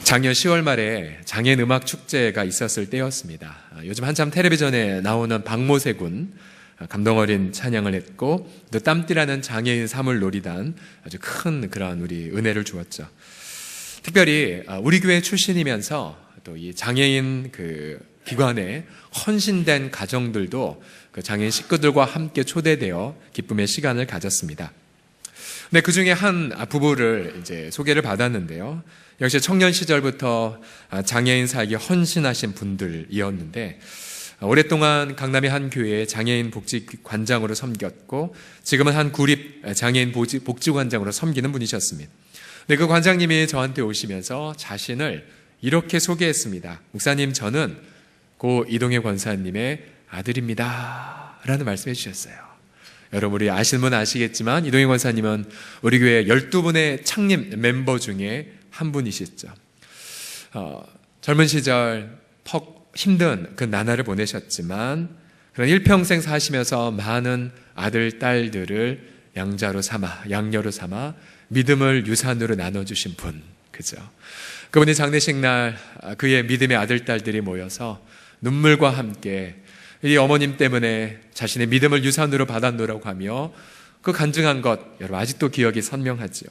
작년 10월 말에 장애인 음악 축제가 있었을 때였습니다. 요즘 한참 텔레비전에 나오는 박모세 군 감동 어린 찬양을 했고, 또 땀띠라는 장애인 사물놀이단 아주 큰 그런 우리 은혜를 주었죠. 특별히 우리 교회 출신이면서 또 이 장애인 그 기관에 헌신된 가정들도 그 장애인 식구들과 함께 초대되어 기쁨의 시간을 가졌습니다. 근데 그 중에 한 부부를 이제 소개를 받았는데요. 역시 청년 시절부터 장애인 사역에 헌신하신 분들이었는데, 오랫동안 강남의 한 교회의 장애인 복지관장으로 섬겼고, 지금은 한 구립 장애인 복지관장으로 섬기는 분이셨습니다. 근데 그 관장님이 저한테 오시면서 자신을 이렇게 소개했습니다. 목사님, 저는 고 이동혜 권사님의 아들입니다 라는 말씀해 주셨어요. 여러분, 우리 아시는 분 아시겠지만 이동혜 권사님은 우리 교회 12분의 창립 멤버 중에 한 분이시죠. 젊은 시절 퍽 힘든 그 나날을 보내셨지만, 그런 일평생 사시면서 많은 아들, 딸들을 양자로 삼아, 양녀로 삼아 믿음을 유산으로 나눠주신 분, 그죠? 그분이 장례식 날 그의 믿음의 아들, 딸들이 모여서 눈물과 함께 이 어머님 때문에 자신의 믿음을 유산으로 받았노라고 하며 그 간증한 것, 여러분 아직도 기억이 선명하죠.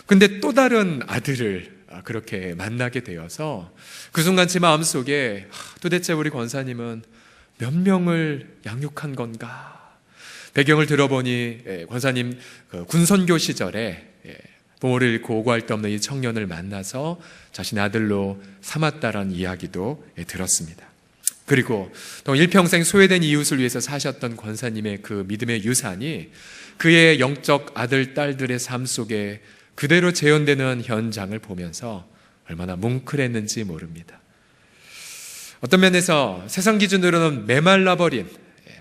근데 또 다른 아들을 그렇게 만나게 되어서 그 순간 제 마음속에 도대체 우리 권사님은 몇 명을 양육한 건가? 배경을 들어보니 권사님 군선교 시절에 부모를 잃고 오고할 데 없는 이 청년을 만나서 자신의 아들로 삼았다라는 이야기도 들었습니다. 그리고 또 일평생 소외된 이웃을 위해서 사셨던 권사님의 그 믿음의 유산이 그의 영적 아들, 딸들의 삶 속에 그대로 재현되는 현장을 보면서 얼마나 뭉클했는지 모릅니다. 어떤 면에서 세상 기준으로는 메말라버린,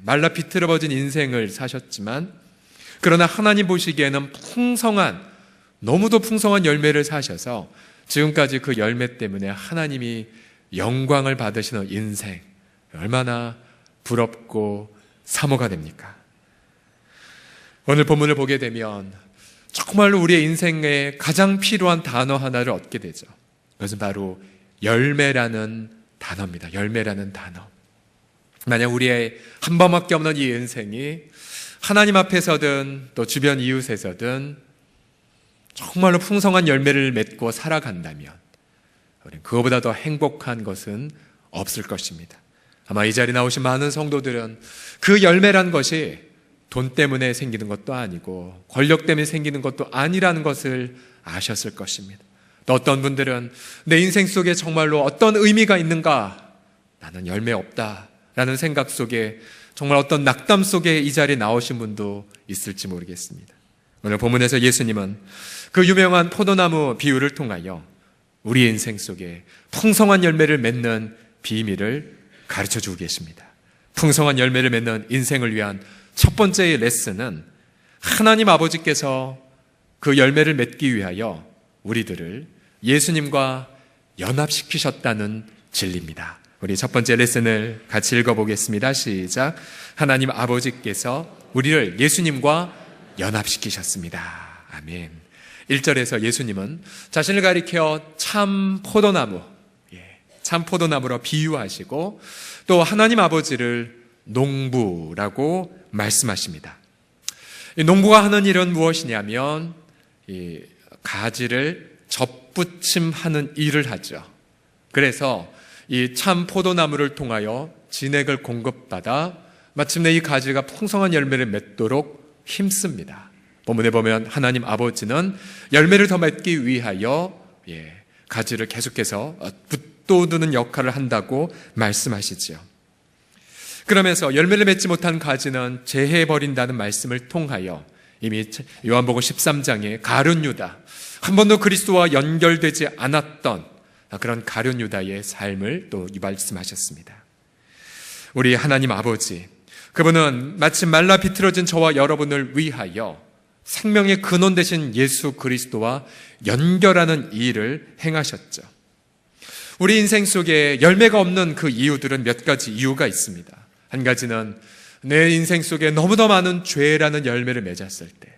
말라 비틀어버진 인생을 사셨지만, 그러나 하나님 보시기에는 풍성한, 너무도 풍성한 열매를 사셔서 지금까지 그 열매 때문에 하나님이 영광을 받으시는 인생, 얼마나 부럽고 사모가 됩니까? 오늘 본문을 보게 되면 정말로 우리의 인생에 가장 필요한 단어 하나를 얻게 되죠. 그것은 바로 열매라는 단어입니다. 열매라는 단어. 만약 우리의 한 번밖에 없는 이 인생이 하나님 앞에서든 또 주변 이웃에서든 정말로 풍성한 열매를 맺고 살아간다면 우리는 그거보다 더 행복한 것은 없을 것입니다. 아마 이 자리에 나오신 많은 성도들은 그 열매란 것이 돈 때문에 생기는 것도 아니고 권력 때문에 생기는 것도 아니라는 것을 아셨을 것입니다. 또 어떤 분들은 내 인생 속에 정말로 어떤 의미가 있는가? 나는 열매 없다라는 생각 속에 정말 어떤 낙담 속에 이 자리에 나오신 분도 있을지 모르겠습니다. 오늘 본문에서 예수님은 그 유명한 포도나무 비유를 통하여 우리의 인생 속에 풍성한 열매를 맺는 비밀을 가르쳐 주고 계십니다. 풍성한 열매를 맺는 인생을 위한 첫 번째의 레슨은 하나님 아버지께서 그 열매를 맺기 위하여 우리들을 예수님과 연합시키셨다는 진리입니다. 우리 첫 번째 레슨을 같이 읽어보겠습니다. 시작. 하나님 아버지께서 우리를 예수님과 연합시키셨습니다. 아멘. 1절에서 예수님은 자신을 가리켜 참 포도나무, 참 포도나무로 비유하시고 또 하나님 아버지를 농부라고 말씀하십니다. 이 농부가 하는 일은 무엇이냐면 이 가지를 접붙임하는 일을 하죠. 그래서 이 참 포도나무를 통하여 진액을 공급받아 마침내 이 가지가 풍성한 열매를 맺도록 힘씁니다. 본문에 보면 하나님 아버지는 열매를 더 맺기 위하여 가지를 계속해서 붙돋우는 역할을 한다고 말씀하시죠. 그러면서 열매를 맺지 못한 가지는 제해버린다는 말씀을 통하여 이미 요한복음 13장에 가룟 유다, 한 번도 그리스도와 연결되지 않았던 그런 가룟 유다의 삶을 또 말씀하셨습니다. 우리 하나님 아버지, 그분은 마치 말라 비틀어진 저와 여러분을 위하여 생명의 근원 되신 예수 그리스도와 연결하는 일을 행하셨죠. 우리 인생 속에 열매가 없는 그 이유들은 몇 가지 이유가 있습니다. 한 가지는 내 인생 속에 너무도 많은 죄라는 열매를 맺었을 때,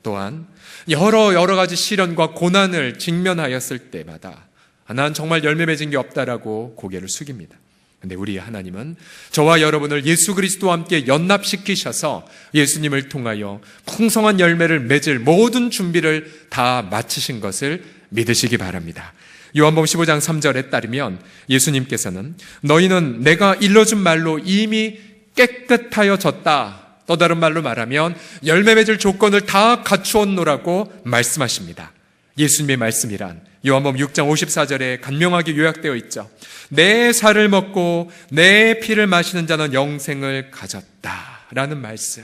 또한 여러 가지 시련과 고난을 직면하였을 때마다 난 정말 열매 맺은 게 없다라고 고개를 숙입니다. 근데 우리 하나님은 저와 여러분을 예수 그리스도와 함께 연합시키셔서 예수님을 통하여 풍성한 열매를 맺을 모든 준비를 다 마치신 것을 믿으시기 바랍니다. 요한복음 15장 3절에 따르면 예수님께서는 너희는 내가 일러준 말로 이미 깨끗하여졌다. 또 다른 말로 말하면 열매 맺을 조건을 다 갖추었노라고 말씀하십니다. 예수님의 말씀이란 요한복음 6장 54절에 간명하게 요약되어 있죠. 내 살을 먹고 내 피를 마시는 자는 영생을 가졌다라는 말씀.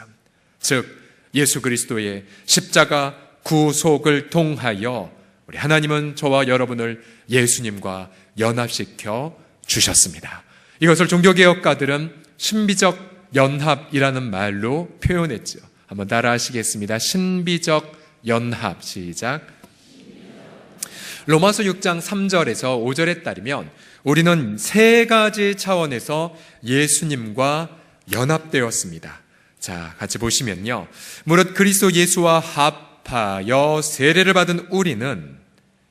즉 예수 그리스도의 십자가 구속을 통하여 우리 하나님은 저와 여러분을 예수님과 연합시켜 주셨습니다. 이것을 종교개혁가들은 신비적 연합이라는 말로 표현했죠. 한번 따라 하시겠습니다. 신비적 연합. 시작. 로마서 6장 3절에서 5절에 따르면 우리는 세 가지 차원에서 예수님과 연합되었습니다. 자, 같이 보시면요. 무릇 그리스도 예수와 합하여 세례를 받은 우리는,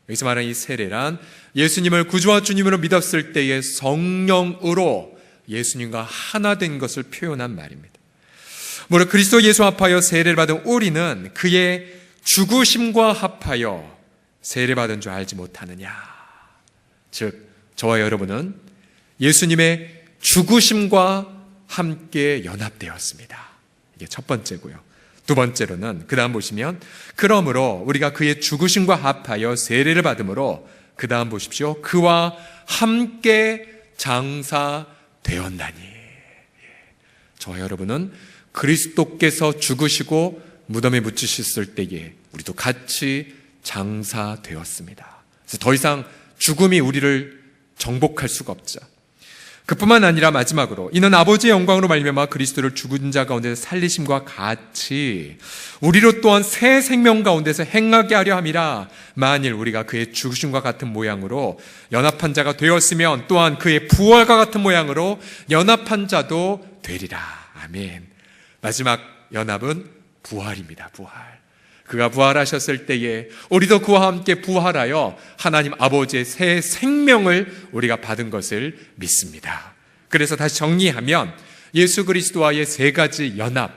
여기서 말하는 이 세례란 예수님을 구주와 주님으로 믿었을 때의 성령으로 예수님과 하나 된 것을 표현한 말입니다. 무릇 그리스도 예수와 합하여 세례를 받은 우리는 그의 죽으심과 합하여 세례받은 줄 알지 못하느냐. 즉 저와 여러분은 예수님의 죽으심과 함께 연합되었습니다. 이게 첫 번째고요. 두 번째로는 그 다음 보시면 그러므로 우리가 그의 죽으심과 합하여 세례를 받음으로 그 다음 보십시오. 그와 함께 장사되었나니. 저와 여러분은 그리스도께서 죽으시고 무덤에 묻히셨을 때에 우리도 같이 장사되었습니다. 그래서 더 이상 죽음이 우리를 정복할 수가 없죠. 그뿐만 아니라 마지막으로 이는 아버지의 영광으로 말미암아 그리스도를 죽은 자 가운데서 살리심과 같이 우리로 또한 새 생명 가운데서 행하게 하려 함이라. 만일 우리가 그의 죽으심과 같은 모양으로 연합한 자가 되었으면 또한 그의 부활과 같은 모양으로 연합한 자도 되리라. 아멘. 마지막 연합은 부활입니다. 부활. 그가 부활하셨을 때에 우리도 그와 함께 부활하여 하나님 아버지의 새 생명을 우리가 받은 것을 믿습니다. 그래서 다시 정리하면 예수 그리스도와의 세 가지 연합.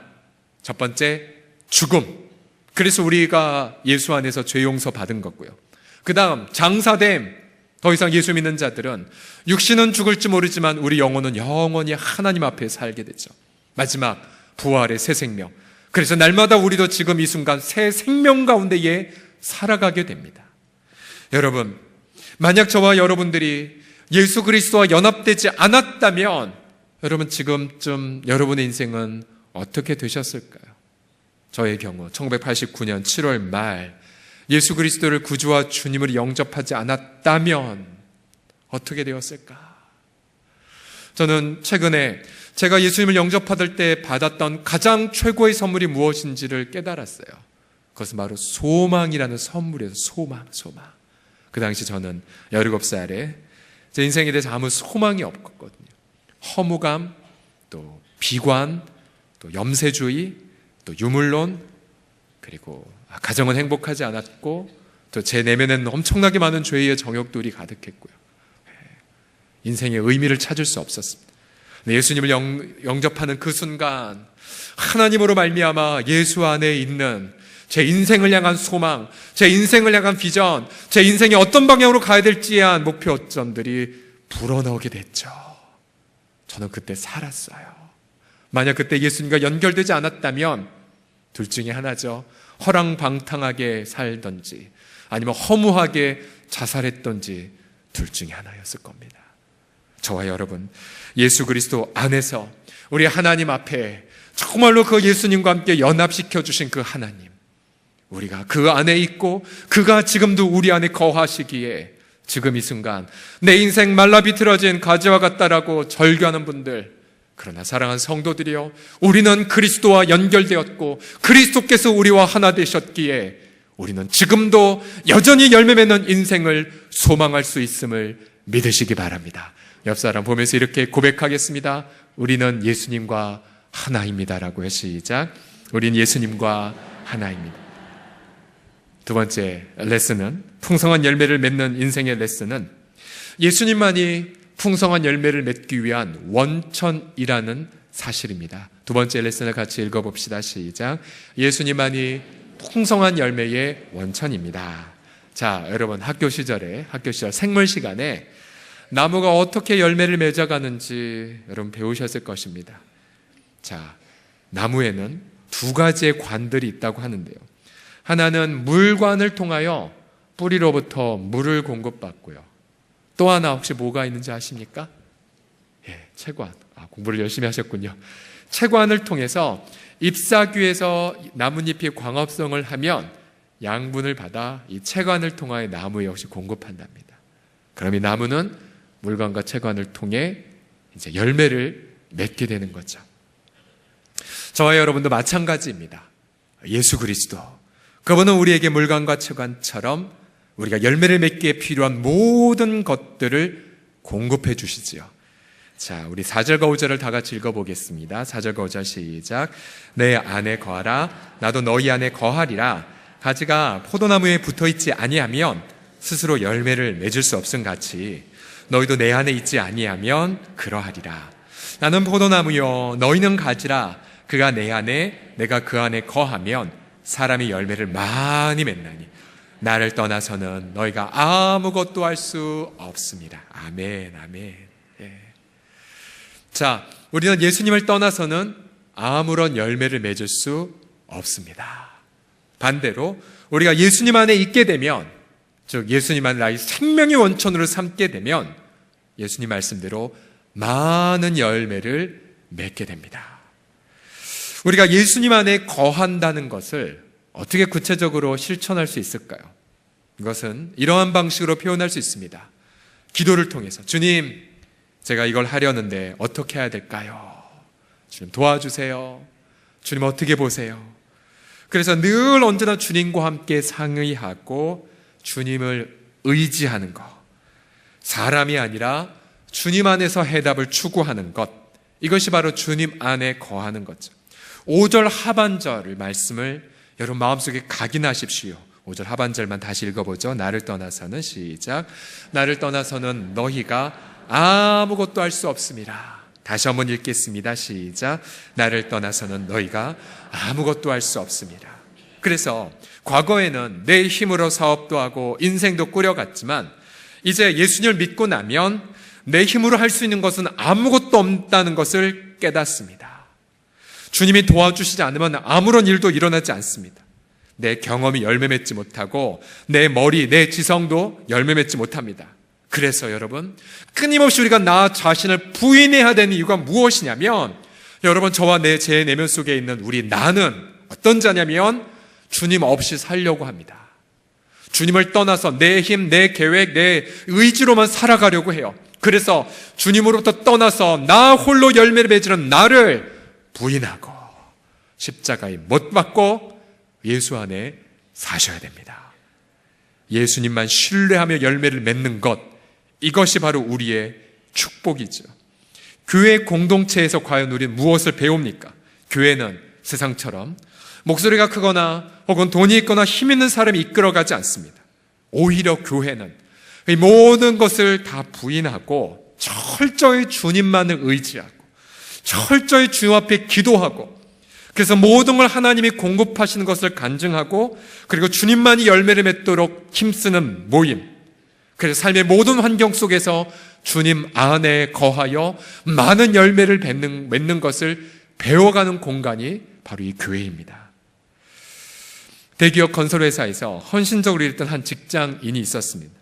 첫 번째, 죽음. 그래서 우리가 예수 안에서 죄 용서 받은 거고요. 그 다음, 장사됨. 더 이상 예수 믿는 자들은 육신은 죽을지 모르지만 우리 영혼은 영원히 하나님 앞에 살게 되죠. 마지막, 부활의 새 생명. 그래서 날마다 우리도 지금 이 순간 새 생명 가운데에 살아가게 됩니다. 여러분, 만약 저와 여러분들이 예수 그리스도와 연합되지 않았다면 여러분 지금쯤 여러분의 인생은 어떻게 되셨을까요? 저의 경우 1989년 7월 말 예수 그리스도를 구주와 주님으로 영접하지 않았다면 어떻게 되었을까? 저는 최근에 제가 예수님을 영접받을 때 받았던 가장 최고의 선물이 무엇인지를 깨달았어요. 그것은 바로 소망이라는 선물이에요. 소망. 그 당시 저는 17살에 제 인생에 대해서 아무 소망이 없었거든요. 허무감, 또 비관, 또 염세주의, 또 유물론, 그리고 가정은 행복하지 않았고 또 제 내면에는 엄청나게 많은 죄의 정욕들이 가득했고요. 인생의 의미를 찾을 수 없었습니다. 예수님을 영접하는 그 순간 하나님으로 말미암아 예수 안에 있는 제 인생을 향한 소망, 제 인생을 향한 비전, 제 인생이 어떤 방향으로 가야 될지에 대한 목표점들이 불어나오게 됐죠. 저는 그때 살았어요. 만약 그때 예수님과 연결되지 않았다면 둘 중에 하나죠. 허랑방탕하게 살던지 아니면 허무하게 자살했던지 둘 중에 하나였을 겁니다. 저와 여러분, 예수 그리스도 안에서 우리 하나님 앞에 정말로 그 예수님과 함께 연합시켜 주신 그 하나님, 우리가 그 안에 있고 그가 지금도 우리 안에 거하시기에 지금 이 순간 내 인생 말라 비틀어진 가지와 같다라고 절규하는 분들, 그러나 사랑하는 성도들이여, 우리는 그리스도와 연결되었고 그리스도께서 우리와 하나 되셨기에 우리는 지금도 여전히 열매 맺는 인생을 소망할 수 있음을 믿으시기 바랍니다. 옆 사람 보면서 이렇게 고백하겠습니다. 우리는 예수님과 하나입니다라고 해. 시작. 우린 예수님과 하나입니다. 두 번째 레슨은, 풍성한 열매를 맺는 인생의 레슨은 예수님만이 풍성한 열매를 맺기 위한 원천이라는 사실입니다. 두 번째 레슨을 같이 읽어봅시다. 시작. 예수님만이 풍성한 열매의 원천입니다. 자, 여러분 학교 시절 생물 시간에 나무가 어떻게 열매를 맺어가는지 여러분 배우셨을 것입니다. 자, 나무에는 두 가지의 관들이 있다고 하는데요. 하나는 물관을 통하여 뿌리로부터 물을 공급받고요. 또 하나 혹시 뭐가 있는지 아십니까? 예, 채관. 공부를 열심히 하셨군요. 채관을 통해서 잎사귀에서 나뭇잎이 광합성을 하면 양분을 받아 이 채관을 통하여 나무에 역시 공급한답니다. 그럼 이 나무는 물관과 채관을 통해 이제 열매를 맺게 되는 거죠. 저와 여러분도 마찬가지입니다. 예수 그리스도, 그분은 우리에게 물관과 채관처럼 우리가 열매를 맺기에 필요한 모든 것들을 공급해 주시지요. 자, 우리 4절과 5절을 다 같이 읽어보겠습니다. 4절과 5절 시작. 내 안에 거하라, 나도 너희 안에 거하리라. 가지가 포도나무에 붙어있지 아니하면 스스로 열매를 맺을 수 없음 같이 너희도 내 안에 있지 아니하면 그러하리라. 나는 포도나무요 너희는 가지라. 그가 내 안에 내가 그 안에 거하면 사람이 열매를 많이 맺나니 나를 떠나서는 너희가 아무것도 할 수 없습니다. 아멘, 아멘. 예. 자, 우리는 예수님을 떠나서는 아무런 열매를 맺을 수 없습니다. 반대로 우리가 예수님 안에 있게 되면, 즉 예수님 안에 나의 생명의 원천으로 삼게 되면 예수님 말씀대로 많은 열매를 맺게 됩니다. 우리가 예수님 안에 거한다는 것을 어떻게 구체적으로 실천할 수 있을까요? 이것은 이러한 방식으로 표현할 수 있습니다. 기도를 통해서, 주님, 제가 이걸 하려는데 어떻게 해야 될까요? 주님 도와주세요. 주님 어떻게 보세요? 그래서 늘 언제나 주님과 함께 상의하고 주님을 의지하는 것, 사람이 아니라 주님 안에서 해답을 추구하는 것, 이것이 바로 주님 안에 거하는 거죠. 5절 하반절 말씀을 여러분 마음속에 각인하십시오. 5절 하반절만 다시 읽어보죠. 나를 떠나서는, 시작. 나를 떠나서는 너희가 아무것도 할 수 없습니다. 다시 한번 읽겠습니다. 시작. 나를 떠나서는 너희가 아무것도 할 수 없습니다. 그래서 과거에는 내 힘으로 사업도 하고 인생도 꾸려갔지만 이제 예수님을 믿고 나면 내 힘으로 할 수 있는 것은 아무것도 없다는 것을 깨닫습니다. 주님이 도와주시지 않으면 아무런 일도 일어나지 않습니다. 내 경험이 열매 맺지 못하고 내 머리, 내 지성도 열매 맺지 못합니다. 그래서 여러분, 끊임없이 우리가 나 자신을 부인해야 되는 이유가 무엇이냐면, 여러분, 저와 제 내면 속에 있는 우리 나는 어떤 자냐면 주님 없이 살려고 합니다. 주님을 떠나서 내 힘, 내 계획, 내 의지로만 살아가려고 해요. 그래서 주님으로부터 떠나서 나 홀로 열매를 맺는 나를 부인하고 십자가에 못 박고 예수 안에 사셔야 됩니다. 예수님만 신뢰하며 열매를 맺는 것, 이것이 바로 우리의 축복이죠. 교회 공동체에서 과연 우리는 무엇을 배웁니까? 교회는 세상처럼 목소리가 크거나 혹은 돈이 있거나 힘 있는 사람이 이끌어가지 않습니다. 오히려 교회는 이 모든 것을 다 부인하고 철저히 주님만을 의지하고 철저히 주님 앞에 기도하고, 그래서 모든 걸 하나님이 공급하시는 것을 간증하고, 그리고 주님만이 열매를 맺도록 힘쓰는 모임, 그래서 삶의 모든 환경 속에서 주님 안에 거하여 많은 열매를 맺는 것을 배워가는 공간이 바로 이 교회입니다. 대기업 건설회사에서 헌신적으로 일했던 한 직장인이 있었습니다.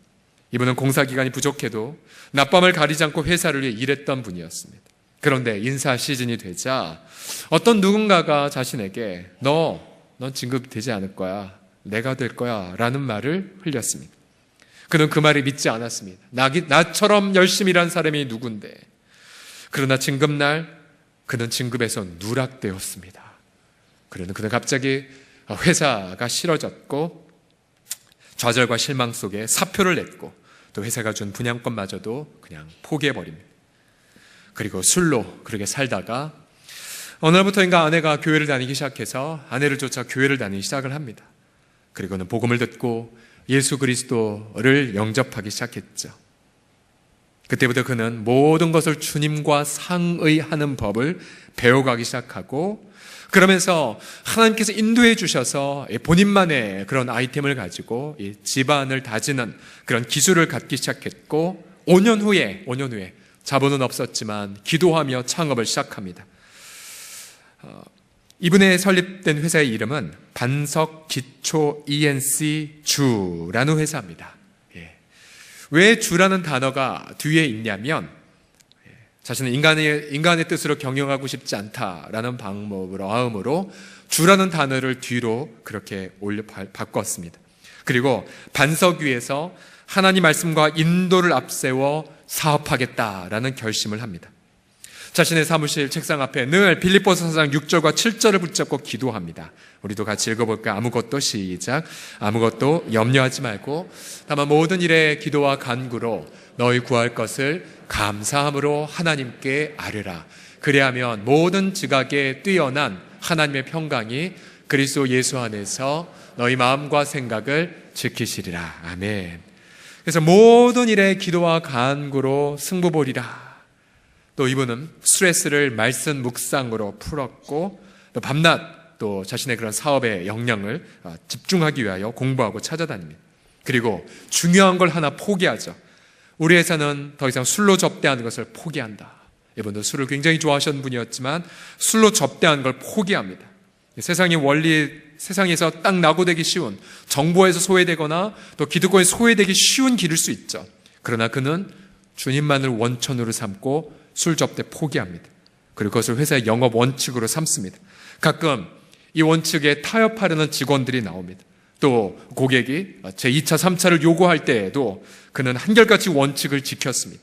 이분은 공사기간이 부족해도 낮밤을 가리지 않고 회사를 위해 일했던 분이었습니다. 그런데 인사 시즌이 되자 어떤 누군가가 자신에게 넌 진급되지 않을 거야, 내가 될 거야 라는 말을 흘렸습니다. 그는 그 말을 믿지 않았습니다. 나처럼 열심히 일한 사람이 누군데. 그러나 진급날 그는 진급에서 누락되었습니다. 그는 갑자기 회사가 싫어졌고 좌절과 실망 속에 사표를 냈고 또 회사가 준 분양권마저도 그냥 포기해버립니다. 그리고 술로 그렇게 살다가 어느 날부터인가 아내가 교회를 다니기 시작해서 아내를 쫓아 교회를 다니기 시작을 합니다. 그리고는 복음을 듣고 예수 그리스도를 영접하기 시작했죠. 그때부터 그는 모든 것을 주님과 상의하는 법을 배워가기 시작하고, 그러면서 하나님께서 인도해 주셔서 본인만의 그런 아이템을 가지고 집안을 다지는 그런 기술을 갖기 시작했고, 5년 후에 자본은 없었지만 기도하며 창업을 시작합니다. 이분의 설립된 회사의 이름은 반석기초 ENC 주라는 회사입니다. 왜 주라는 단어가 뒤에 있냐면, 자신은 인간의 뜻으로 경영하고 싶지 않다라는 마음으로 주라는 단어를 뒤로 그렇게 바꿨습니다. 그리고 반석 위에서 하나님 말씀과 인도를 앞세워 사업하겠다라는 결심을 합니다. 자신의 사무실 책상 앞에 늘 빌립보서 4장 6절과 7절을 붙잡고 기도합니다. 우리도 같이 읽어볼까? 아무것도 시작. 아무것도 염려하지 말고 다만 모든 일에 기도와 간구로 너희 구할 것을 감사함으로 하나님께 아뢰라. 그리하면 모든 지각에 뛰어난 하나님의 평강이 그리스도 예수 안에서 너희 마음과 생각을 지키시리라. 아멘. 그래서 모든 일에 기도와 간구로 승부 보리라. 또 이분은 스트레스를 말씀 묵상으로 풀었고, 또 밤낮 또 자신의 그런 사업의 역량을 집중하기 위하여 공부하고 찾아다닙니다. 그리고 중요한 걸 하나 포기하죠. 우리 회사는 더 이상 술로 접대하는 것을 포기한다. 이분도 술을 굉장히 좋아하셨던 분이었지만 술로 접대하는 걸 포기합니다. 세상의 원리, 세상에서 딱 낙오되기 쉬운, 정보에서 소외되거나 또 기득권에서 소외되기 쉬운 길일 수 있죠. 그러나 그는 주님만을 원천으로 삼고 술 접대 포기합니다. 그리고 그것을 회사의 영업 원칙으로 삼습니다. 가끔 이 원칙에 타협하려는 직원들이 나옵니다. 또 고객이 제2차, 3차를 요구할 때에도 그는 한결같이 원칙을 지켰습니다.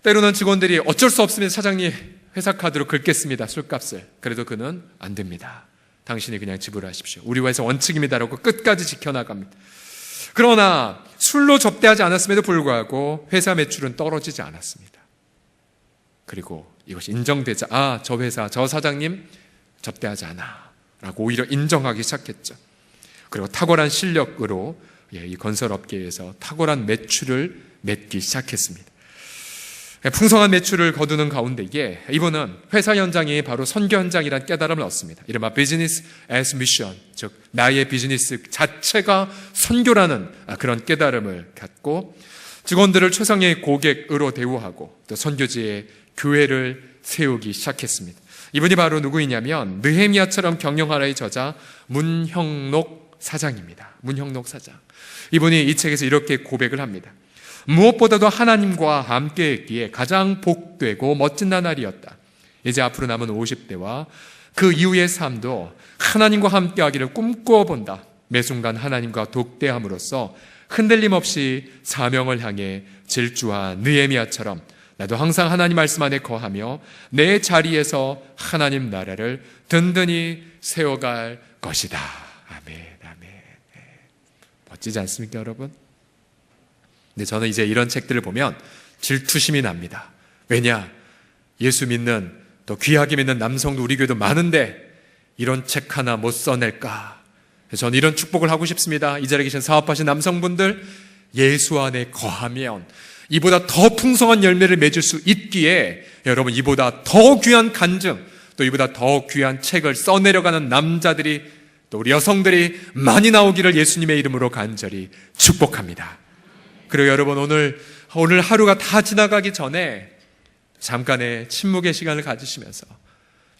때로는 직원들이 어쩔 수 없으면 사장님 회사 카드로 긁겠습니다, 술값을. 그래도 그는 안 됩니다. 당신이 그냥 지불하십시오. 우리 회사 원칙입니다라고 끝까지 지켜나갑니다. 그러나 술로 접대하지 않았음에도 불구하고 회사 매출은 떨어지지 않았습니다. 그리고 이것이 인정되자 저 회사, 저 사장님 접대하지 않아 라고 오히려 인정하기 시작했죠. 그리고 탁월한 실력으로 이 건설업계에서 탁월한 매출을 맺기 시작했습니다. 풍성한 매출을 거두는 가운데 이분은 회사 현장이 바로 선교 현장이라는 깨달음을 얻습니다. 이른바 비즈니스 as mission, 즉 나의 비즈니스 자체가 선교라는 그런 깨달음을 갖고 직원들을 최상의 고객으로 대우하고 또 선교지에 교회를 세우기 시작했습니다. 이분이 바로 누구이냐면 느헤미야처럼 경영하라의 저자 문형록 사장입니다. 문형록 사장. 이분이 이 책에서 이렇게 고백을 합니다. 무엇보다도 하나님과 함께 했기에 가장 복되고 멋진 나날이었다. 이제 앞으로 남은 50대와 그 이후의 삶도 하나님과 함께 하기를 꿈꾸어 본다. 매 순간 하나님과 독대함으로써 흔들림 없이 사명을 향해 질주한 느헤미야처럼 나도 항상 하나님 말씀 안에 거하며 내 자리에서 하나님 나라를 든든히 세워갈 것이다. 아멘, 아멘. 멋지지 않습니까, 여러분? 근데 저는 이제 이런 책들을 보면 질투심이 납니다. 왜냐? 예수 믿는, 또 귀하게 믿는 남성도 우리 교회도 많은데 이런 책 하나 못 써낼까? 저는 이런 축복을 하고 싶습니다. 이 자리에 계신 사업하신 남성분들, 예수 안에 거하면 이보다 더 풍성한 열매를 맺을 수 있기에 여러분, 이보다 더 귀한 간증, 또 이보다 더 귀한 책을 써내려가는 남자들이, 또 우리 여성들이 많이 나오기를 예수님의 이름으로 간절히 축복합니다. 그리고 여러분, 오늘 하루가 다 지나가기 전에 잠깐의 침묵의 시간을 가지시면서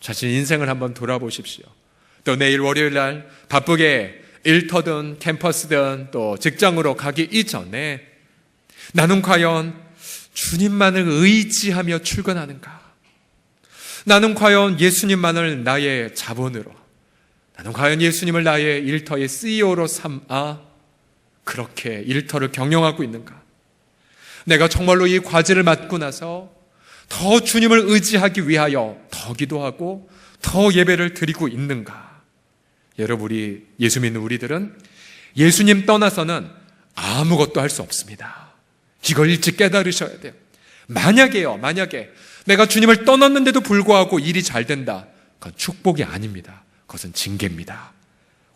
자신의 인생을 한번 돌아보십시오. 또 내일 월요일 날 바쁘게 일터든 캠퍼스든 또 직장으로 가기 이전에 나는 과연 주님만을 의지하며 출근하는가? 나는 과연 예수님만을 나의 자본으로, 나는 과연 예수님을 나의 일터의 CEO로 삼아 그렇게 일터를 경영하고 있는가? 내가 정말로 이 과제를 맡고 나서 더 주님을 의지하기 위하여 더 기도하고 더 예배를 드리고 있는가? 여러분, 우리 예수 믿는 우리들은 예수님 떠나서는 아무것도 할 수 없습니다. 이걸 일찍 깨달으셔야 돼요. 만약에 내가 주님을 떠났는데도 불구하고 일이 잘 된다, 그건 축복이 아닙니다. 그것은 징계입니다.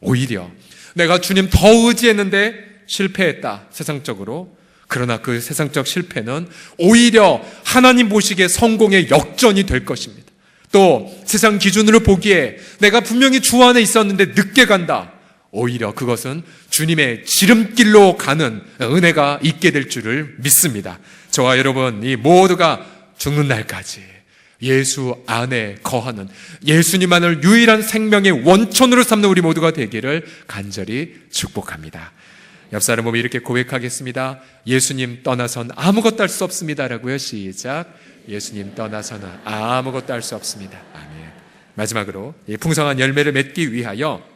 오히려 내가 주님 더 의지했는데 실패했다, 세상적으로. 그러나 그 세상적 실패는 오히려 하나님 보시기에 성공의 역전이 될 것입니다. 또 세상 기준으로 보기에 내가 분명히 주 안에 있었는데 늦게 간다, 오히려 그것은 주님의 지름길로 가는 은혜가 있게 될 줄을 믿습니다. 저와 여러분 이 모두가 죽는 날까지 예수 안에 거하는, 예수님만을 유일한 생명의 원천으로 삼는 우리 모두가 되기를 간절히 축복합니다. 옆 사람 보면 이렇게 고백하겠습니다. 예수님 떠나선 아무것도 할 수 없습니다 라고요. 시작. 예수님 떠나서는 아무것도 할 수 없습니다. 아멘. 마지막으로 이 풍성한 열매를 맺기 위하여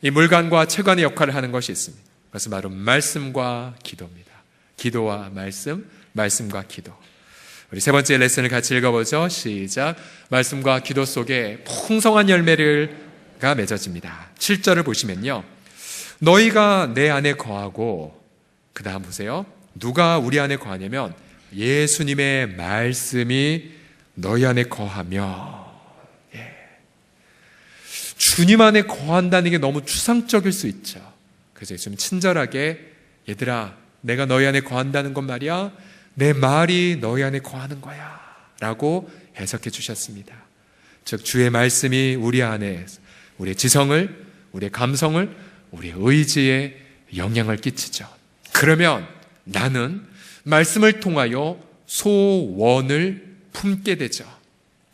이 물관과 채관의 역할을 하는 것이 있습니다. 그것은 바로 말씀과 기도입니다. 기도와 말씀, 말씀과 기도. 우리 세 번째 레슨을 같이 읽어보죠. 시작. 말씀과 기도 속에 풍성한 열매가 맺어집니다. 7절을 보시면요, 너희가 내 안에 거하고, 그 다음 보세요. 누가 우리 안에 거하냐면 예수님의 말씀이 너희 안에 거하며. 주님 안에 거한다는 게 너무 추상적일 수 있죠. 그래서 좀 친절하게, 얘들아 내가 너희 안에 거한다는 건 말이야, 내 말이 너희 안에 거하는 거야 라고 해석해 주셨습니다. 즉 주의 말씀이 우리 안에 우리의 지성을, 우리의 감성을, 우리의 의지에 영향을 끼치죠. 그러면 나는 말씀을 통하여 소원을 품게 되죠.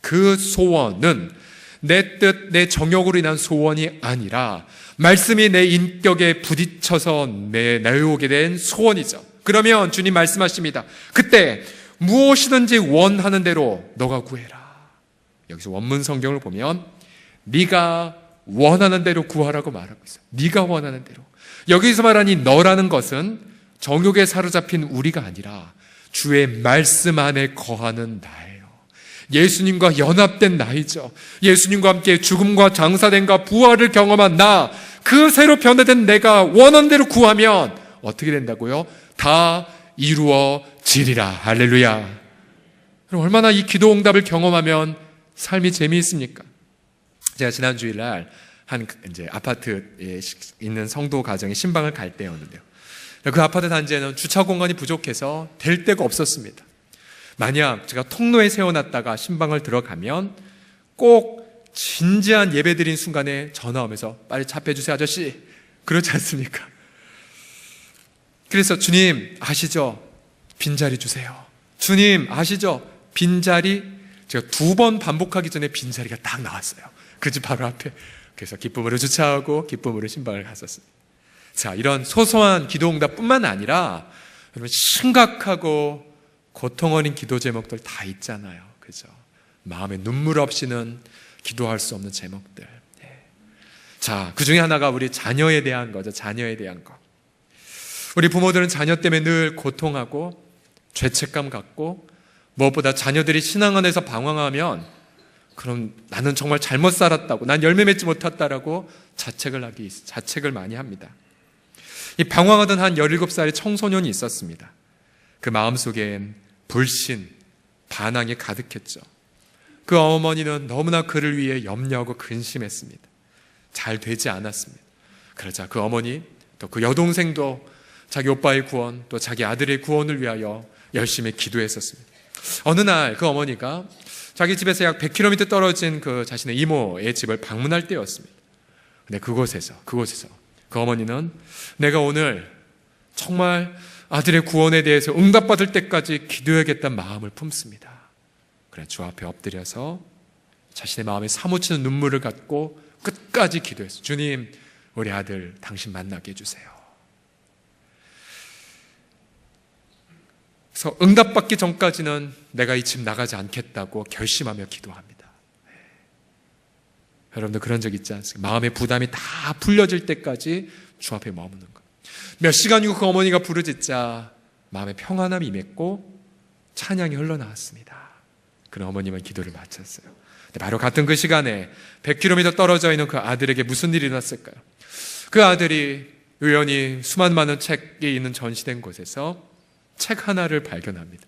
그 소원은 내 뜻, 내 정욕으로 인한 소원이 아니라 말씀이 내 인격에 부딪혀서 내려오게 된 소원이죠. 그러면 주님 말씀하십니다. 그때 무엇이든지 원하는 대로 너가 구해라. 여기서 원문 성경을 보면 네가 원하는 대로 구하라고 말하고 있어요. 네가 원하는 대로. 여기서 말하니 너라는 것은 정욕에 사로잡힌 우리가 아니라 주의 말씀 안에 거하는 나예요. 예수님과 연합된 나이죠. 예수님과 함께 죽음과 장사됨과 부활을 경험한 나, 그 새로 변화된 내가 원하는 대로 구하면 어떻게 된다고요? 다 이루어지리라. 할렐루야. 그럼 얼마나 이 기도 응답을 경험하면 삶이 재미있습니까? 제가 지난 주일날 한 이제 아파트에 있는 성도 가정에 신방을 갈 때였는데요. 그 아파트 단지에는 주차 공간이 부족해서 될 데가 없었습니다. 만약 제가 통로에 세워놨다가 신방을 들어가면 꼭 진지한 예배 드린 순간에 전화 오면서 빨리 차 빼주세요 아저씨, 그렇지 않습니까? 그래서 주님 아시죠? 빈자리 주세요. 주님 아시죠? 빈자리. 제가 2번 반복하기 전에 빈자리가 딱 나왔어요. 그 집 바로 앞에. 그래서 기쁨으로 주차하고 기쁨으로 신방을 갔었습니다. 자, 이런 소소한 기도응답뿐만 아니라 여러분 심각하고 고통 어린 기도 제목들 다 있잖아요. 그죠? 마음에 눈물 없이는 기도할 수 없는 제목들. 자, 그 중에 하나가 우리 자녀에 대한 거죠. 자녀에 대한 거. 우리 부모들은 자녀 때문에 늘 고통하고 죄책감 갖고, 무엇보다 자녀들이 신앙 안에서 방황하면 그럼 나는 정말 잘못 살았다고, 난 열매 맺지 못했다라고 자책을 많이 합니다. 이 방황하던 한 17살의 청소년이 있었습니다. 그 마음속엔 불신, 반항이 가득했죠. 그 어머니는 너무나 그를 위해 염려하고 근심했습니다. 잘 되지 않았습니다. 그러자 그 어머니, 또 그 여동생도 자기 오빠의 구원, 또 자기 아들의 구원을 위하여 열심히 기도했었습니다. 어느 날 그 어머니가 자기 집에서 약 100km 떨어진 그 자신의 이모의 집을 방문할 때였습니다. 근데 그곳에서 그 어머니는 내가 오늘 정말 아들의 구원에 대해서 응답받을 때까지 기도해야겠다는 마음을 품습니다. 그래 주 앞에 엎드려서 자신의 마음에 사무치는 눈물을 갖고 끝까지 기도했어요. 주님, 우리 아들 당신 만나게 해주세요. 그래서 응답받기 전까지는 내가 이 집 나가지 않겠다고 결심하며 기도합니다. 여러분들 그런 적 있지 않습니까? 마음의 부담이 다 풀려질 때까지 주 앞에 머무는 것. 몇 시간 후 그 어머니가 부르짖자 마음의 평안함이 임했고 찬양이 흘러나왔습니다. 그런 어머님은 기도를 마쳤어요. 근데 바로 같은 그 시간에 100km 떨어져 있는 그 아들에게 무슨 일이 일어났을까요? 그 아들이 우연히 수만 많은 책이 있는 전시된 곳에서 책 하나를 발견합니다.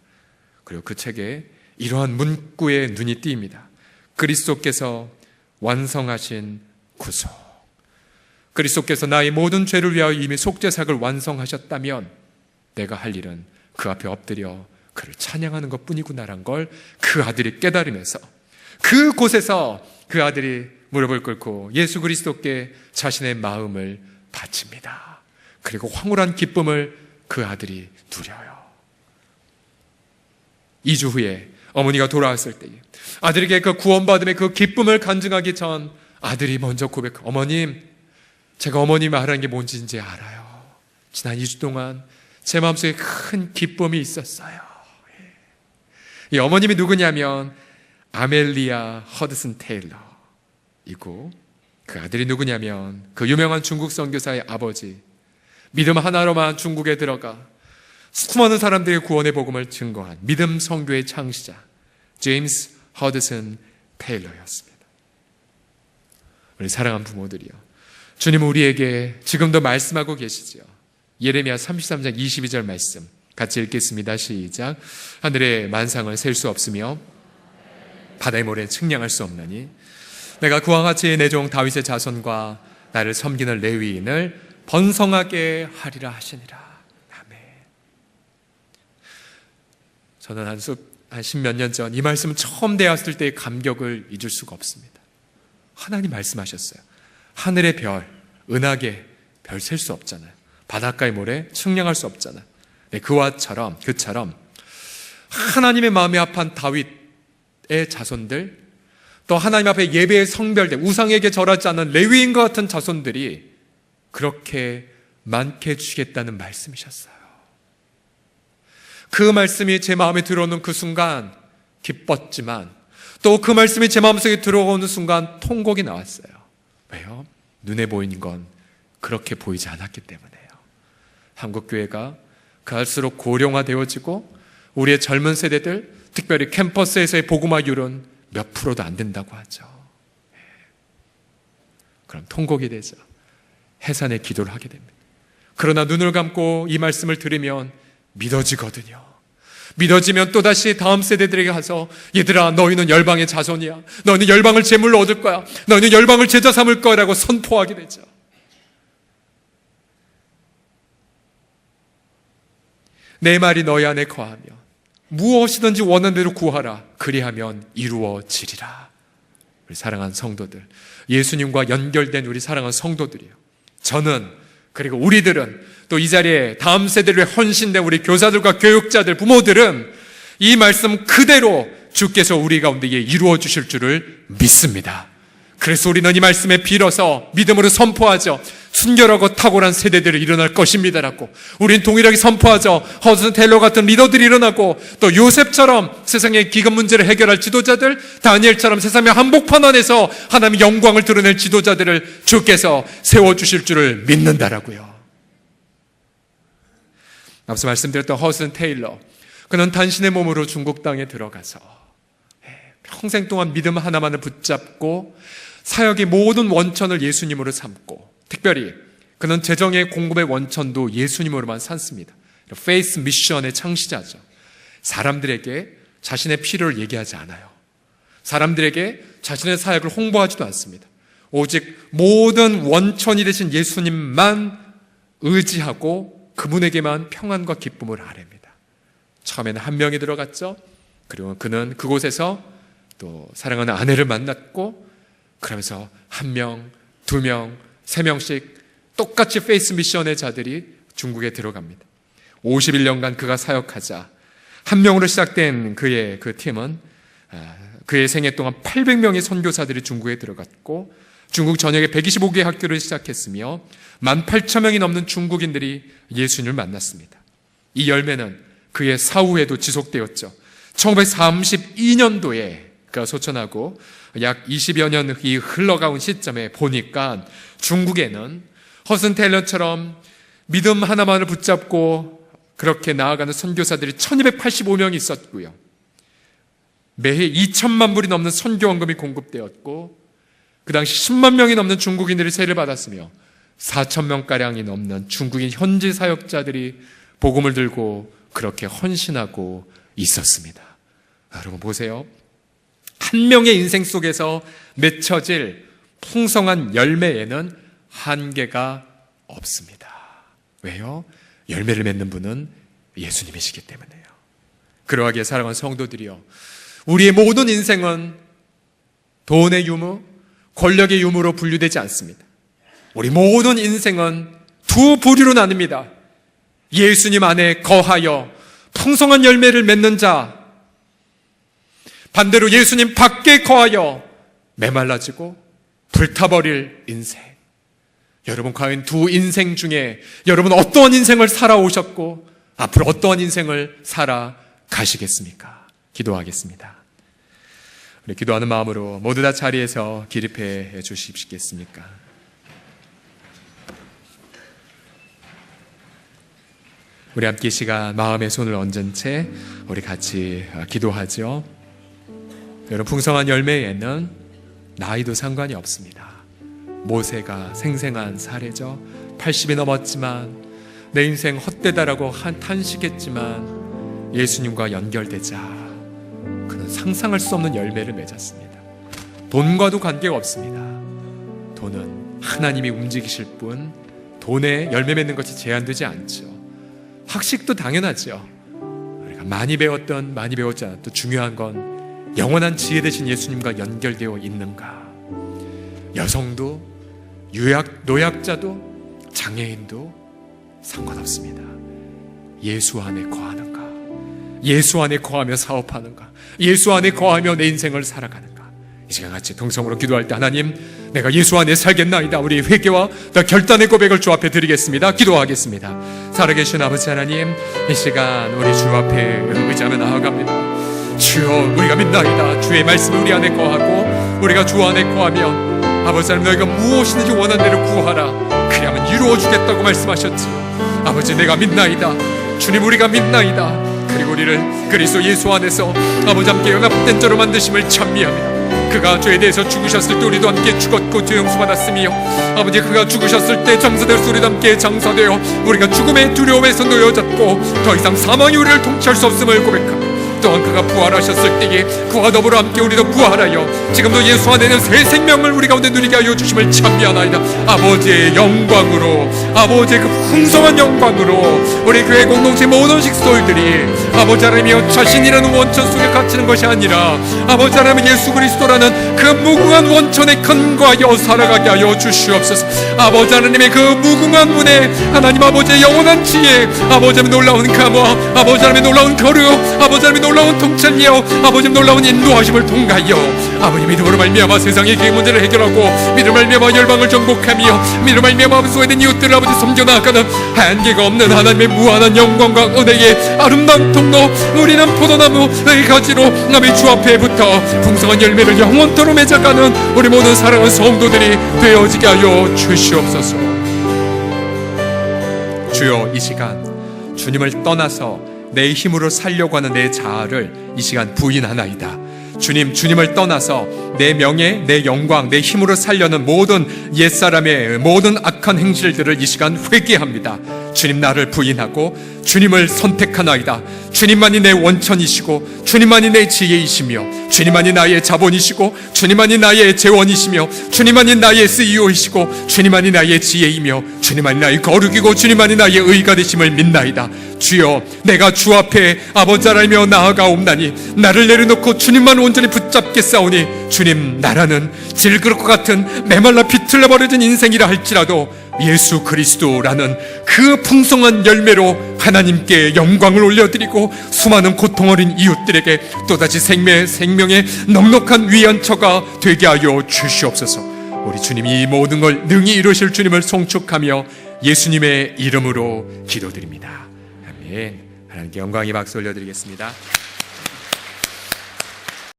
그리고 그 책에 이러한 문구에 눈이 띄입니다. 그리스도께서 완성하신 구속. 그리스도께서 나의 모든 죄를 위하여 이미 속죄삭을 완성하셨다면 내가 할 일은 그 앞에 엎드려 그를 찬양하는 것뿐이구나란 걸 그 아들이 깨달으면서 그곳에서 그 아들이 무릎을 꿇고 예수 그리스도께 자신의 마음을 바칩니다. 그리고 황홀한 기쁨을 그 아들이 누려요. 2주 후에 어머니가 돌아왔을 때 아들에게 그 구원받음의 그 기쁨을 간증하기 전 아들이 먼저 어머님, 제가 어머니 말하는 게 뭔지 이제 알아요. 지난 2주 동안 제 마음속에 큰 기쁨이 있었어요. 이 어머님이 누구냐면 아멜리아 허드슨 테일러이고, 그 아들이 누구냐면 그 유명한 중국 선교사의 아버지, 믿음 하나로만 중국에 들어가 수많은 사람들의 구원의 복음을 증거한 믿음 선교의 창시자 제임스 허드슨 테일러였습니다. 우리 사랑하는 부모들이요, 주님은 우리에게 지금도 말씀하고 계시죠. 예레미야 33장 22절 말씀 같이 읽겠습니다. 시작. 하늘의 만상을 셀 수 없으며 바다의 모래는 측량할 수 없나니 내가 그와 같이 내 종 다윗의 자손과 나를 섬기는 레위인을 번성하게 하리라 하시니라. 아멘. 저는 한 10몇 년 전 이 말씀을 처음 대했을 때의 감격을 잊을 수가 없습니다. 하나님 말씀하셨어요. 하늘의 별, 은하계 별 셀 수 없잖아요. 바닷가의 모래 측량할 수 없잖아요. 네, 그처럼 하나님의 마음에 합한 다윗의 자손들, 또 하나님 앞에 예배의 성별들, 우상에게 절하지 않는 레위인과 같은 자손들이 그렇게 많게 주겠다는 말씀이셨어요. 그 말씀이 제 마음에 들어오는 그 순간 기뻤지만, 또 그 말씀이 제 마음속에 들어오는 순간 통곡이 나왔어요. 왜요? 눈에 보이는 건 그렇게 보이지 않았기 때문에요. 한국교회가 갈수록 고령화되어지고 우리의 젊은 세대들, 특별히 캠퍼스에서의 복음화율은 몇 프로도 안 된다고 하죠. 그럼 통곡이 되죠. 해산의 기도를 하게 됩니다. 그러나 눈을 감고 이 말씀을 들으면 믿어지거든요. 믿어지면 또다시 다음 세대들에게 가서 얘들아, 너희는 열방의 자손이야. 너희는 열방을 제물로 얻을 거야. 너희는 열방을 제자 삼을 거라고 선포하게 되죠. 내 말이 너희 안에 거하면 무엇이든지 원하는 대로 구하라. 그리하면 이루어지리라. 우리 사랑하는 성도들, 예수님과 연결된 우리 사랑하는 성도들이요, 저는, 그리고 우리들은, 또 이 자리에 다음 세대를 헌신된 우리 교사들과 교육자들, 부모들은 이 말씀 그대로 주께서 우리 가운데 이루어 주실 줄을 믿습니다. 그래서 우리는 이 말씀에 빌어서 믿음으로 선포하죠. 순결하고 탁월한 세대들이 일어날 것입니다라고. 우린 동일하게 선포하죠. 허드슨 테일러 같은 리더들이 일어나고, 또 요셉처럼 세상의 기근 문제를 해결할 지도자들, 다니엘처럼 세상의 한복판 안에서 하나님의 영광을 드러낼 지도자들을 주께서 세워주실 줄을 믿는다라고요. 앞서 말씀드렸던 허드슨 테일러, 그는 단신의 몸으로 중국 땅에 들어가서 평생 동안 믿음 하나만을 붙잡고 사역의 모든 원천을 예수님으로 삼고, 특별히 그는 재정의 공급의 원천도 예수님으로만 삼습니다. 페이스 미션의 창시자죠. 사람들에게 자신의 필요를 얘기하지 않아요. 사람들에게 자신의 사역을 홍보하지도 않습니다. 오직 모든 원천이 되신 예수님만 의지하고 그분에게만 평안과 기쁨을 아뢰입니다. 처음에는 한 명이 들어갔죠. 그리고 그는 그곳에서 또 사랑하는 아내를 만났고, 그러면서 한 명, 두 명, 세 명씩 똑같이 페이스 미션의 자들이 중국에 들어갑니다. 51년간 그가 사역하자 한 명으로 시작된 그의 그 팀은 그의 생애 동안 800명의 선교사들이 중국에 들어갔고, 중국 전역에 125개의 학교를 시작했으며 18,000명이 넘는 중국인들이 예수님을 만났습니다. 이 열매는 그의 사후에도 지속되었죠. 1932년도에 그가 소천하고 약 20여 년이 흘러가온 시점에 보니까 중국에는 허슨 테일러처럼 믿음 하나만을 붙잡고 그렇게 나아가는 선교사들이 1285명이 있었고요. 매해 2천만 불이 넘는 선교원금이 공급되었고, 그 당시 10만 명이 넘는 중국인들이 세례를 받았으며 4천 명가량이 넘는 중국인 현지 사역자들이 복음을 들고 그렇게 헌신하고 있었습니다. 여러분 보세요. 한 명의 인생 속에서 맺혀질 풍성한 열매에는 한계가 없습니다. 왜요? 열매를 맺는 분은 예수님이시기 때문에요. 그러하기에 사랑하는 성도들이여, 우리의 모든 인생은 돈의 유무, 권력의 유무로 분류되지 않습니다. 우리 모든 인생은 두 부류로 나뉩니다. 예수님 안에 거하여 풍성한 열매를 맺는 자, 반대로 예수님 밖에 거하여 메말라지고 불타버릴 인생. 여러분, 과연 두 인생 중에 여러분 어떠한 인생을 살아오셨고 앞으로 어떠한 인생을 살아가시겠습니까? 기도하겠습니다. 우리 기도하는 마음으로 모두 다 자리에서 기립해 주시겠습니까? 우리 함께 이 시간 마음의 손을 얹은 채 우리 같이 기도하죠. 여러분, 풍성한 열매에는 나이도 상관이 없습니다. 모세가 생생한 사례죠. 80이 넘었지만 내 인생 헛되다라고 탄식했지만 예수님과 연결되자 그는 상상할 수 없는 열매를 맺었습니다. 돈과도 관계가 없습니다. 돈은 하나님이 움직이실 뿐 돈에 열매 맺는 것이 제한되지 않죠. 학식도 당연하죠. 우리가 많이 배웠던 많이 배웠지 않았던 중요한 건 영원한 지혜 되신 예수님과 연결되어 있는가. 여성도 노약자도 장애인도 상관없습니다. 예수 안에 거하는가, 예수 안에 거하며 사업하는가, 예수 안에 거하며 내 인생을 살아가는가. 이 시간 같이 동성으로 기도할 때, 하나님, 내가 예수 안에 살겠나이다. 우리 회개와 결단의 고백을 주 앞에 드리겠습니다. 기도하겠습니다. 살아계신 아버지 하나님, 이 시간 우리 주 앞에 의지하며 나아갑니다. 주여, 우리가 믿나이다. 주의 말씀이 우리 안에 거하고 우리가 주 안에 거하면 아버지 하나님, 너희가 무엇이든지 원하는 대로 구하라. 그리하면 이루어주겠다고 말씀하셨지. 아버지, 내가 믿나이다. 주님, 우리가 믿나이다. 그리고 우리를 그리스도 예수 안에서 아버지 함께 연합된 자로 만드심을 찬미합니다. 그가 죄에 대해서 죽으셨을 때 우리도 함께 죽었고 죄 용서 받았으며, 아버지, 그가 죽으셨을 때 장사되어서 우리도 함께 장사되어 우리가 죽음의 두려움에서 놓여졌고 더 이상 사망이 우리를 통치할 수 없음을 고백합니다. 또한 그가 부활하셨을 때에 그와 더불어 함께 우리도 부활하여 지금도 예수 안에는 새 생명을 우리 가운데 누리게 하여 주심을 찬미하나이다. 아버지의 영광으로, 아버지의 그 풍성한 영광으로 우리 교회 공동체 모든 식솔들이 아버지 하나님이여 자신이라는 원천 속에 갇히는 것이 아니라 아버지 하나님 예수 그리스도라는 그 무궁한 원천에 근거하여 살아가게 하여 주시옵소서. 아버지 하나님의 그 무궁한 문에 하나님 아버지의 영원한 지혜, 아버지 하나님의 놀라운 감화, 아버지 하나님의 놀라운 거룩, 아버지 하나님의 놀라운 통찰력, 아버지 놀라운 인도하심을 통하여 아버지 믿음으로 말미암아 세상의 그 문제를 해결하고 믿음으로 말미암아 열방을 정복하며 믿음으로 말미암아 소외된 이웃들을 아버지 섬겨나가는 한계가 없는 하나님의 무한한 영광과 은혜의 아름다운 통로, 우리는 포도나무의 가지로 남의 주 앞에 붙어 풍성한 열매를 영원토록 맺어가는 우리 모든 사랑하는 성도들이 되어지게 하여 주시옵소서. 주여, 이 시간 주님을 떠나서 내 힘으로 살려고 하는 내 자아를 이 시간 부인하나이다. 주님을 떠나서 내 명예, 내 영광, 내 힘으로 살려는 모든 옛사람의 모든 악한 행실들을 이 시간 회개합니다. 주님, 나를 부인하고 주님을 선택하나이다. 주님만이 내 원천이시고 주님만이 내 지혜이시며 주님만이 나의 자본이시고 주님만이 나의 재원이시며 주님만이 나의 CEO이시고 주님만이 나의 지혜이며 주님만이 나의 거룩이고 주님만이 나의 의가 되심을 믿나이다. 주여, 내가 주 앞에 아버지 하나님이여 나아가옵나니 나를 내려놓고 주님만 온전히 붙잡게 싸우니 주님, 나라는 질그릇과 같은 메말라 비틀려 버려진 인생이라 할지라도 예수 그리스도라는 그 풍성한 열매로 하나님께 영광을 올려드리고 수많은 고통 어린 이웃들에게 또다시 생명의 넉넉한 위안처가 되게 하여 주시옵소서. 우리 주님이 이 모든 걸 능히 이루실 주님을 송축하며 예수님의 이름으로 기도드립니다. 아멘. 하나님께 영광의 박수 올려드리겠습니다.